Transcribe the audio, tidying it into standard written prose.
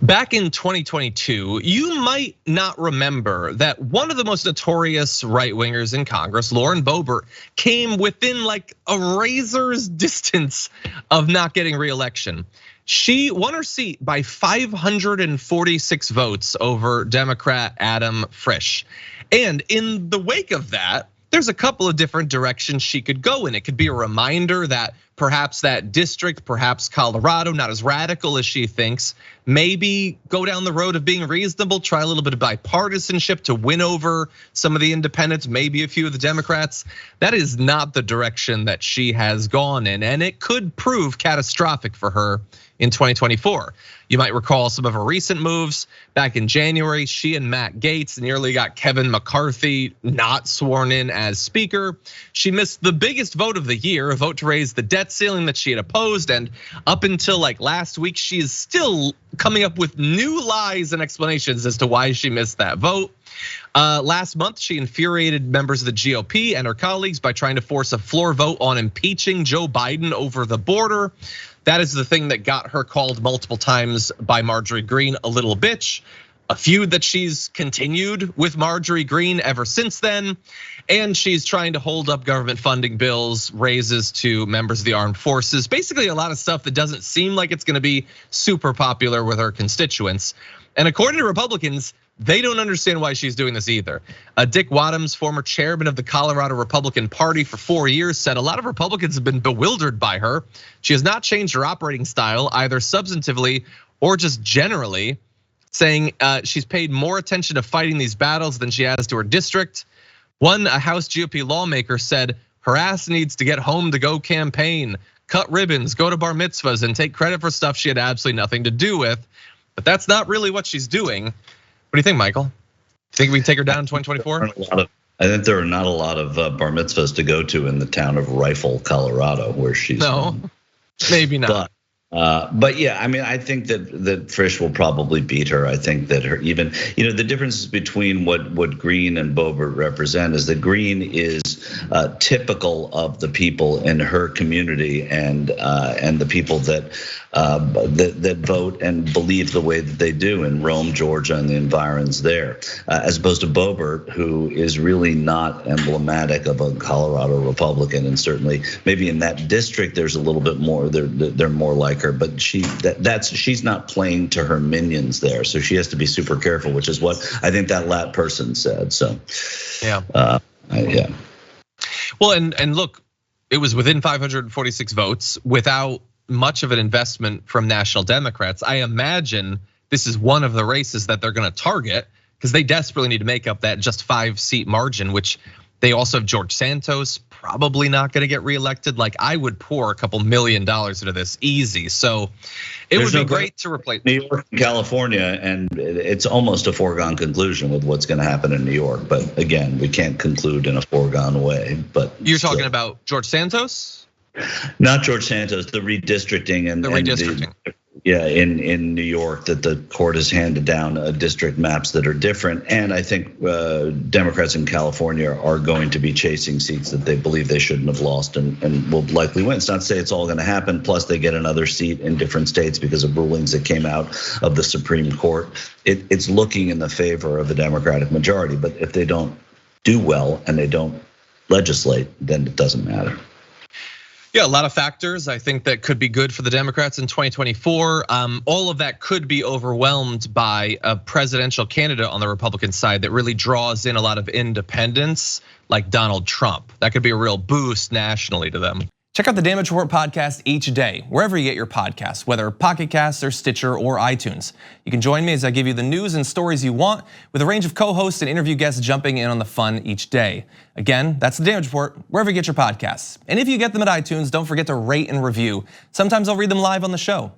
Back in 2022, you might not remember that one of the most notorious right-wingers in Congress, Lauren Boebert, came within like a razor's distance of not getting re-election. She won her seat by 546 votes over Democrat Adam Frisch. And in the wake of that, there's a couple of different directions she could go in. It could be a reminder that perhaps that district, perhaps Colorado, not as radical as she thinks, maybe go down the road of being reasonable, try a little bit of bipartisanship to win over some of the independents, maybe a few of the Democrats. That is not the direction that she has gone in, and it could prove catastrophic for her in 2024. You might recall some of her recent moves. Back in January, she and Matt Gaetz nearly got Kevin McCarthy not sworn in as speaker. She missed the biggest vote of the year, a vote to raise the debt ceiling that she had opposed. And up until like last week, she is still coming up with new lies and explanations as to why she missed that vote. Last month, she infuriated members of the GOP and her colleagues by trying to force a floor vote on impeaching Joe Biden over the border. That is the thing that got her called multiple times by Marjorie Greene a little bitch. A feud that she's continued with Marjorie Greene ever since then. And she's trying to hold up government funding bills, raises to members of the armed forces. Basically a lot of stuff that doesn't seem like it's gonna be super popular with her constituents. And according to Republicans, they don't understand why she's doing this either. Dick Wadhams, former chairman of the Colorado Republican Party for 4 years, said a lot of Republicans have been bewildered by her. She has not changed her operating style, either substantively or just generally, saying she's paid more attention to fighting these battles than she has to her district. One House GOP lawmaker said her ass needs to get home to go campaign, cut ribbons, go to bar mitzvahs, and take credit for stuff she had absolutely nothing to do with. But that's not really what she's doing. What do you think, Michael? Think we can take her down in 2024? I think there are not a lot of bar mitzvahs to go to in the town of Rifle, Colorado, where she's from. Maybe not. But yeah, I mean, I think that Frisch will probably beat her. I think that her even, the differences between what Greene and Boebert represent is that Greene is typical of the people in her community and the people that vote and believe the way that they do in Rome, Georgia, and the environs there, as opposed to Boebert, who is really not emblematic of a Colorado Republican, and certainly maybe in that district there's a little bit more. They're more like her, but she's not playing to her minions there, so she has to be super careful, which is what I think that lat person said. So, yeah. Well, and look, it was within 546 votes without much of an investment from national Democrats. I imagine this is one of the races that they're going to target because they desperately need to make up that just 5-seat margin, which they also have George Santos, probably not going to get reelected. Like I would pour a couple $1 million into this easy. So it would be great to replace New York and California, and it's almost a foregone conclusion with what's going to happen in New York. But again, we can't conclude in a foregone way. But you're talking about George Santos? Not George Santos, the redistricting and the redistricting. In New York, that the court has handed down district maps that are different, and I think Democrats in California are going to be chasing seats that they believe they shouldn't have lost and will likely win. It's not to say it's all going to happen. Plus, they get another seat in different states because of rulings that came out of the Supreme Court. It's looking in the favor of a Democratic majority, but if they don't do well and they don't legislate, then it doesn't matter. Yeah, a lot of factors I think that could be good for the Democrats in 2024. All of that could be overwhelmed by a presidential candidate on the Republican side that really draws in a lot of independents like Donald Trump. That could be a real boost nationally to them. Check out the Damage Report podcast each day, wherever you get your podcasts, whether Pocket Casts or Stitcher or iTunes. You can join me as I give you the news and stories you want, with a range of co-hosts and interview guests jumping in on the fun each day. Again, that's the Damage Report, wherever you get your podcasts. And if you get them at iTunes, don't forget to rate and review. Sometimes I'll read them live on the show.